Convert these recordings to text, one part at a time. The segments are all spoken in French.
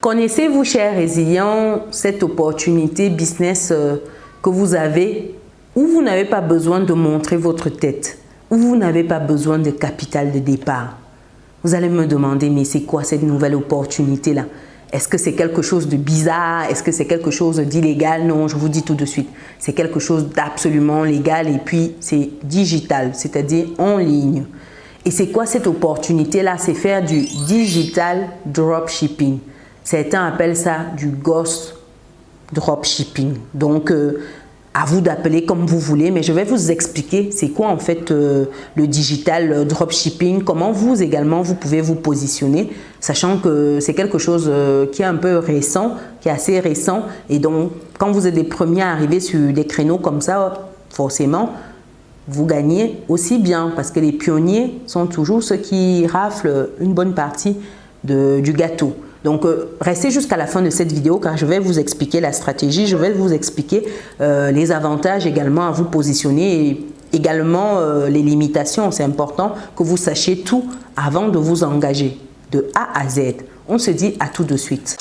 Connaissez-vous, chers résilients, cette opportunité business que vous avez où vous n'avez pas besoin de montrer votre tête, où vous n'avez pas besoin de capital de départ? Vous allez me demander, mais c'est quoi cette nouvelle opportunité-là? Est-ce que c'est quelque chose de bizarre? Est-ce que c'est quelque chose d'illégal? Non, je vous dis tout de suite. C'est quelque chose d'absolument légal et puis c'est digital, c'est-à-dire en ligne. Et c'est quoi cette opportunité-là? C'est faire du digital dropshipping. Certains appellent ça du ghost dropshipping. Donc, à vous d'appeler comme vous voulez, mais je vais vous expliquer c'est quoi en fait le digital dropshipping, comment vous également vous pouvez vous positionner, sachant que c'est quelque chose qui est un peu récent, qui est assez récent, et donc quand vous êtes les premiers à arriver sur des créneaux comme ça, forcément, vous gagnez aussi bien, parce que les pionniers sont toujours ceux qui raflent une bonne partie du gâteau. Donc, restez jusqu'à la fin de cette vidéo car je vais vous expliquer la stratégie, je vais vous expliquer les avantages également à vous positionner et également les limitations. C'est important que vous sachiez tout avant de vous engager de A à Z. On se dit à tout de suite.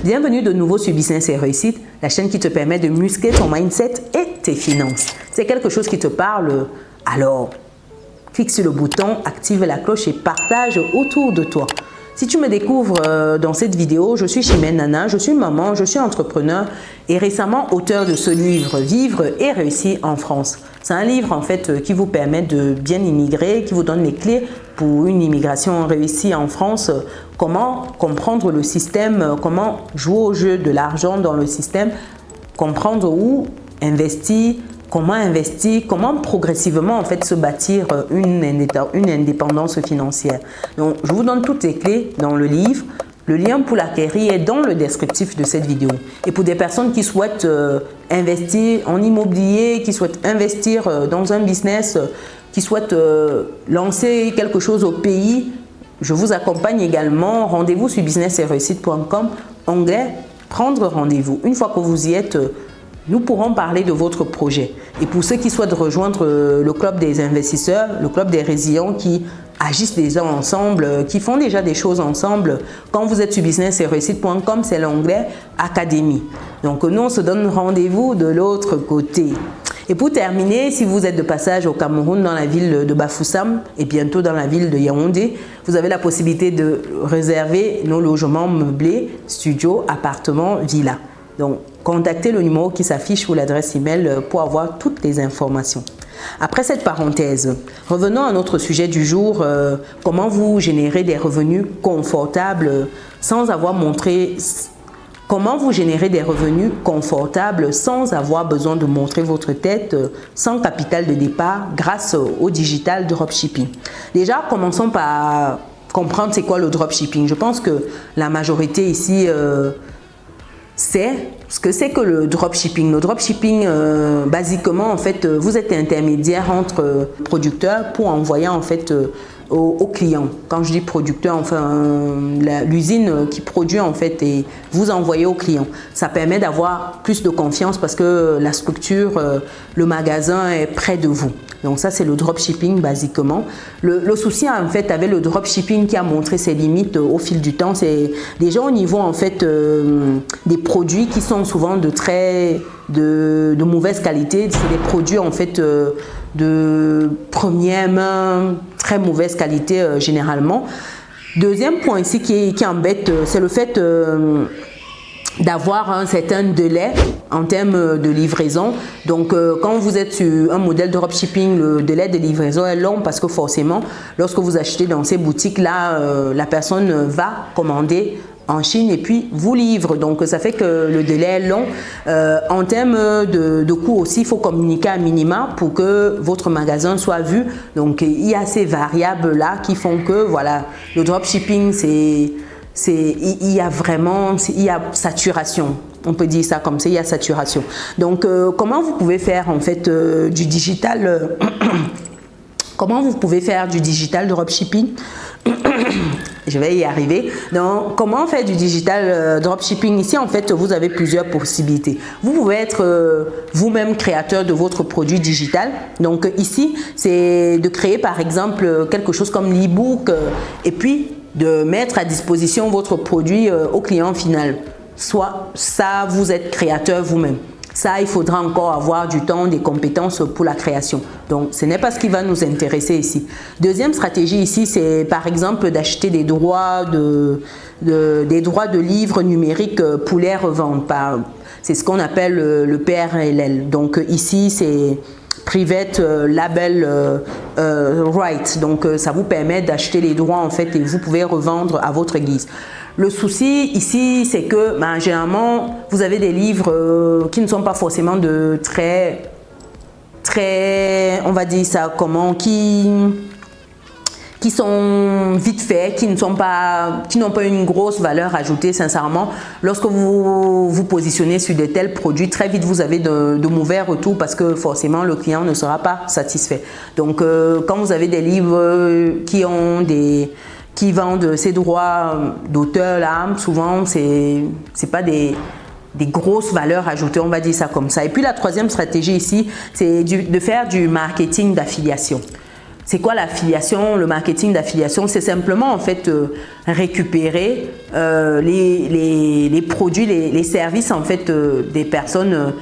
Bienvenue de nouveau sur Business et Réussite, la chaîne qui te permet de muscler ton mindset et tes finances. C'est quelque chose qui te parle, alors clique sur le bouton, active la cloche et partage autour de toi. Si tu me découvres dans cette vidéo, je suis Chimène Nana, je suis maman, je suis entrepreneur et récemment auteur de ce livre « Vivre et réussir en France ». C'est un livre en fait qui vous permet de bien immigrer, qui vous donne les clés pour une immigration réussie en France, comment comprendre le système, comment jouer au jeu de l'argent dans le système, comprendre où investir, comment progressivement en fait se bâtir une indépendance financière. Donc, je vous donne toutes les clés dans le livre. Le lien pour l'acquérir est dans le descriptif de cette vidéo. Et pour des personnes qui souhaitent investir en immobilier, qui souhaitent investir dans un business, qui souhaitent lancer quelque chose au pays, je vous accompagne également. Rendez-vous sur business-et-réussite.com, onglet prendre rendez-vous. Une fois que vous y êtes, nous pourrons parler de votre projet. Et pour ceux qui souhaitent rejoindre le club des investisseurs, le club des résilients qui agissent déjà ensemble, qui font déjà des choses ensemble, quand vous êtes sur business-et-réussite.com, c'est l'onglet Académie. Donc nous, on se donne rendez-vous de l'autre côté. Et pour terminer, si vous êtes de passage au Cameroun, dans la ville de Bafoussam et bientôt dans la ville de Yaoundé, vous avez la possibilité de réserver nos logements meublés, studios, appartements, villas. Donc, contactez le numéro qui s'affiche ou l'adresse email pour avoir toutes les informations. Après cette parenthèse, revenons à notre sujet du jour, comment vous générer des revenus confortables sans avoir montré... Comment vous générer des revenus confortables sans avoir besoin de montrer votre tête, sans capital de départ, grâce au digital dropshipping. Déjà, commençons par comprendre c'est quoi le dropshipping. Je pense que la majorité ici sait ce que c'est que le dropshipping. Le dropshipping, basiquement, en fait, vous êtes intermédiaire entre producteurs pour envoyer en fait aux clients. Quand je dis producteur, enfin l'usine qui produit en fait et vous envoyez aux clients. Ça permet d'avoir plus de confiance parce que la structure, le magasin est près de vous. Donc ça c'est le dropshipping basiquement. Le souci en fait avec le dropshipping qui a montré ses limites au fil du temps, c'est déjà au niveau en fait des produits qui sont souvent de mauvaise qualité. C'est des produits en fait de première main, très mauvaise qualité généralement. Deuxième point ici qui embête, c'est le fait d'avoir un certain délai en termes de livraison. Donc, quand vous êtes sur un modèle de dropshipping, le délai de livraison est long parce que forcément, lorsque vous achetez dans ces boutiques-là, la personne va commander en Chine et puis vous livre. Donc, ça fait que le délai est long. En termes de coût aussi, il faut communiquer à minima pour que votre magasin soit vu. Donc, il y a ces variables-là qui font que, voilà, le dropshipping, il y a saturation. On peut dire ça comme ça, il y a saturation. Donc, comment vous pouvez faire en fait du digital Comment vous pouvez faire du digital dropshipping? Je vais y arriver. Donc, comment faire du digital dropshipping? Ici, en fait, vous avez plusieurs possibilités. Vous pouvez être vous-même créateur de votre produit digital. Donc, ici, c'est de créer, par exemple, quelque chose comme l'e-book et puis de mettre à disposition votre produit au client final. Soit ça, vous êtes créateur vous-même. Ça, il faudra encore avoir du temps, des compétences pour la création. Donc, ce n'est pas ce qui va nous intéresser ici. Deuxième stratégie ici, c'est par exemple d'acheter des droits de livres numériques pour les revendre. C'est ce qu'on appelle le PRLL. Donc, ici, c'est Private Label Right. Donc, ça vous permet d'acheter les droits en fait et vous pouvez revendre à votre guise. Le souci ici, c'est que généralement, vous avez des livres qui ne sont pas forcément de très, on va dire ça comment, qui sont vite faits, qui n'ont pas une grosse valeur ajoutée, sincèrement. Lorsque vous vous positionnez sur de tels produits, très vite, vous avez de mauvais retours parce que forcément, le client ne sera pas satisfait. Donc, quand vous avez des livres qui vendent ces droits d'auteur là, souvent c'est pas des grosses valeurs ajoutées, on va dire ça comme ça. Et puis la troisième stratégie ici, c'est de faire du marketing d'affiliation. C'est quoi l'affiliation? Le marketing d'affiliation, c'est simplement en fait récupérer les produits, les services en fait des personnes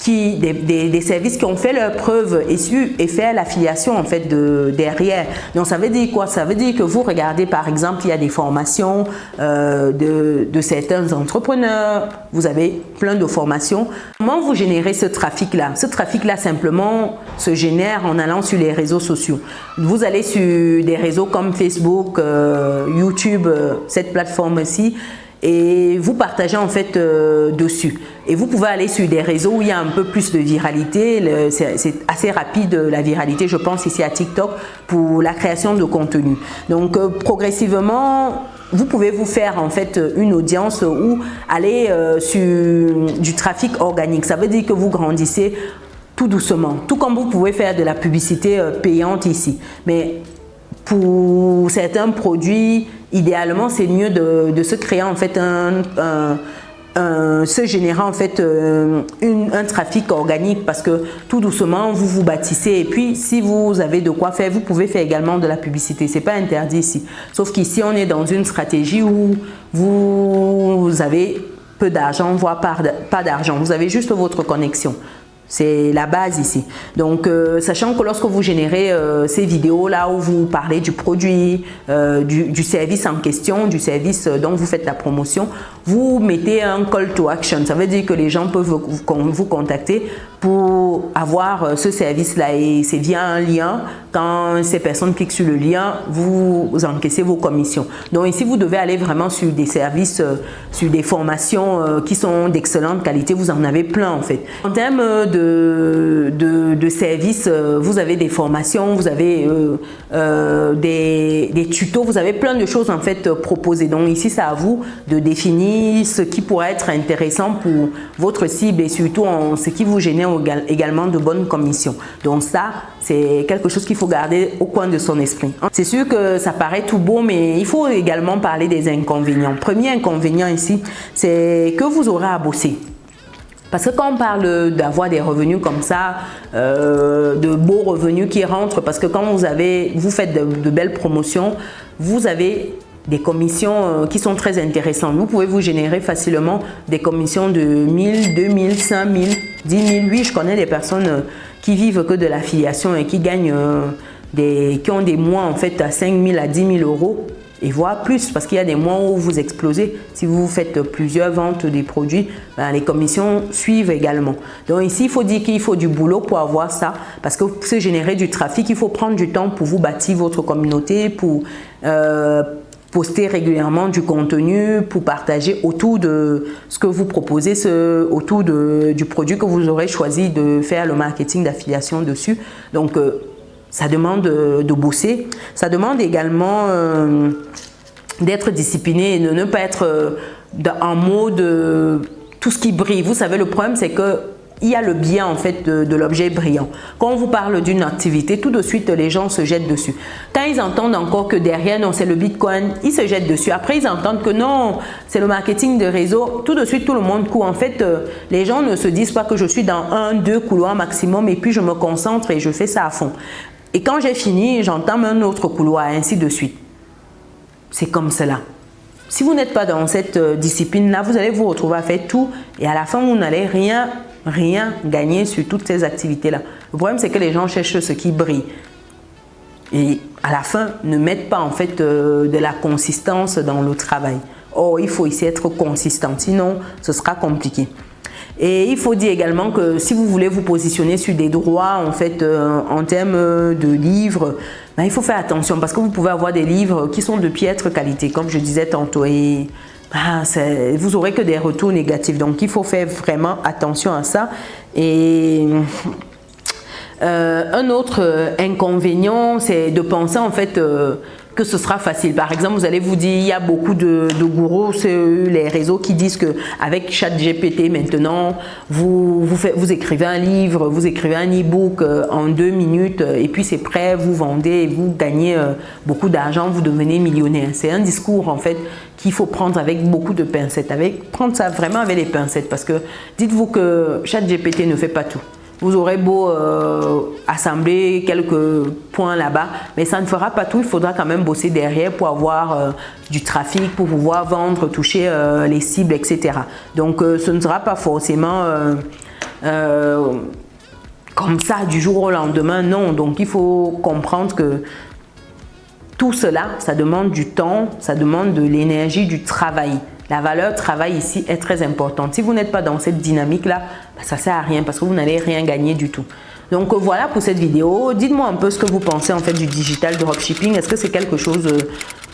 des services qui ont fait leur preuve et faire l'affiliation en fait derrière. Donc ça veut dire quoi? Ça veut dire que vous regardez par exemple, il y a des formations de certains entrepreneurs, vous avez plein de formations. Comment vous générez ce trafic-là? Ce trafic-là simplement se génère en allant sur les réseaux sociaux. Vous allez sur des réseaux comme Facebook, YouTube, cette plateforme-ci, et vous partagez en fait dessus. Et vous pouvez aller sur des réseaux où il y a un peu plus de viralité. C'est assez rapide la viralité, je pense ici à TikTok, pour la création de contenu. Donc progressivement, vous pouvez vous faire en fait une audience ou aller sur du trafic organique. Ça veut dire que vous grandissez tout doucement, tout comme vous pouvez faire de la publicité payante ici. Mais pour certains produits, idéalement, c'est mieux de se créer en fait se générer en fait un trafic organique parce que tout doucement vous vous bâtissez et puis si vous avez de quoi faire, vous pouvez faire également de la publicité. C'est pas interdit ici. Sauf qu'ici on est dans une stratégie où vous avez peu d'argent, voire pas d'argent. Vous avez juste votre connexion. C'est la base ici. Donc, sachant que lorsque vous générez ces vidéos-là où vous parlez du produit, du service en question, du service dont vous faites la promotion, vous mettez un call to action. Ça veut dire que les gens peuvent vous contacter pour avoir ce service-là. Et c'est via un lien. Quand ces personnes cliquent sur le lien, vous encaissez vos commissions. Donc ici, vous devez aller vraiment sur des services, sur des formations qui sont d'excellente qualité. Vous en avez plein en fait. En termes de services, vous avez des formations, vous avez des tutos, vous avez plein de choses en fait proposées. Donc ici, c'est à vous de définir ce qui pourrait être intéressant pour votre cible et surtout ce qui vous génère également de bonnes commissions. Donc ça, c'est quelque chose qu'il faut garder au coin de son esprit. C'est sûr que ça paraît tout beau, mais il faut également parler des inconvénients. Premier inconvénient ici, c'est que vous aurez à bosser. Parce que quand on parle d'avoir des revenus comme ça, de beaux revenus qui rentrent, parce que quand vous faites de belles promotions, vous avez des commissions qui sont très intéressantes. Vous pouvez vous générer facilement des commissions de 1000, 2000, 5000, 10 000. Oui, je connais des personnes qui vivent que de l'affiliation et qui gagnent, qui ont des mois en fait à 5 000 à 10 000 euros. Et voire plus, parce qu'il y a des mois où vous explosez. Si vous faites plusieurs ventes des produits, les commissions suivent également. Donc ici, il faut dire qu'il faut du boulot pour avoir ça, parce que pour se générer du trafic, il faut prendre du temps pour vous bâtir votre communauté, pour poster régulièrement du contenu, pour partager autour de ce que vous proposez, autour du produit que vous aurez choisi de faire le marketing d'affiliation dessus. Donc, ça demande de bosser. Ça demande également d'être discipliné et de ne pas être en mode tout ce qui brille. Vous savez, le problème, c'est que il y a le bien en fait de l'objet brillant. Quand on vous parle d'une activité, tout de suite les gens se jettent dessus. Quand ils entendent encore que derrière, non, c'est le Bitcoin, ils se jettent dessus. Après, ils entendent que non, c'est le marketing de réseau. Tout de suite, tout le monde court. En fait, les gens ne se disent pas que je suis dans 1-2 couloirs maximum et puis je me concentre et je fais ça à fond. Et quand j'ai fini, j'entame un autre couloir, ainsi de suite. C'est comme cela. Si vous n'êtes pas dans cette discipline-là, vous allez vous retrouver à faire tout et à la fin, vous n'allez rien gagner sur toutes ces activités-là. Le problème, c'est que les gens cherchent ce qui brille. Et à la fin, ne mettent pas en fait de la consistance dans le travail. Or, il faut ici être consistant, sinon ce sera compliqué. Et il faut dire également que si vous voulez vous positionner sur des droits en fait en termes de livres, ben, il faut faire attention parce que vous pouvez avoir des livres qui sont de piètre qualité, comme je disais tantôt, et vous aurez que des retours négatifs. Donc il faut faire vraiment attention à ça. Et un autre inconvénient, c'est de penser en fait que ce sera facile. Par exemple, vous allez vous dire, il y a beaucoup de gourous sur les réseaux qui disent qu'avec ChatGPT maintenant, vous écrivez un livre, vous écrivez un e-book en 2 minutes et puis c'est prêt, vous vendez, vous gagnez beaucoup d'argent, vous devenez millionnaire. C'est un discours en fait qu'il faut prendre avec beaucoup de pincettes, prendre ça vraiment avec les pincettes parce que dites-vous que ChatGPT ne fait pas tout. Vous aurez beau assembler quelques points là-bas, mais ça ne fera pas tout. Il faudra quand même bosser derrière pour avoir du trafic, pour pouvoir vendre, toucher les cibles, etc. Donc, ce ne sera pas forcément comme ça du jour au lendemain. Non, donc il faut comprendre que tout cela, ça demande du temps, ça demande de l'énergie, du travail. La valeur travail ici est très importante. Si vous n'êtes pas dans cette dynamique-là, ça ne sert à rien parce que vous n'allez rien gagner du tout. Donc voilà pour cette vidéo. Dites-moi un peu ce que vous pensez en fait du digital dropshipping. Est-ce que c'est quelque chose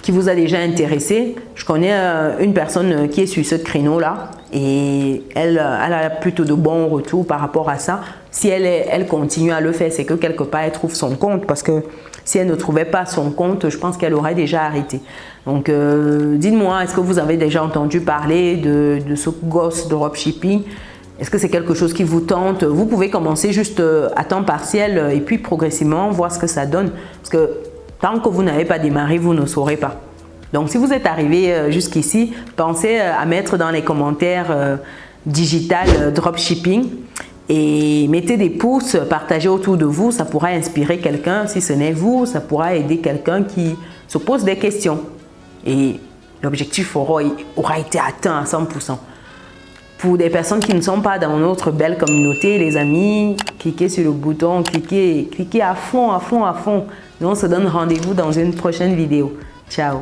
qui vous a déjà intéressé? Je connais une personne qui est sur ce créneau-là et elle a plutôt de bons retours par rapport à ça. Si elle continue à le faire, c'est que quelque part elle trouve son compte parce que si elle ne trouvait pas son compte, je pense qu'elle aurait déjà arrêté. Donc, dites-moi, est-ce que vous avez déjà entendu parler de ce ghost dropshipping? Est-ce que c'est quelque chose qui vous tente? Vous pouvez commencer juste à temps partiel et puis progressivement voir ce que ça donne. Parce que tant que vous n'avez pas démarré, vous ne saurez pas. Donc, si vous êtes arrivé jusqu'ici, pensez à mettre dans les commentaires digital dropshipping. Et mettez des pouces, partagez autour de vous, ça pourra inspirer quelqu'un. Si ce n'est vous, ça pourra aider quelqu'un qui se pose des questions. Et l'objectif aura été atteint à 100%. Pour des personnes qui ne sont pas dans notre belle communauté, les amis, cliquez sur le bouton, cliquez à fond, à fond, à fond. Nous, on se donne rendez-vous dans une prochaine vidéo. Ciao!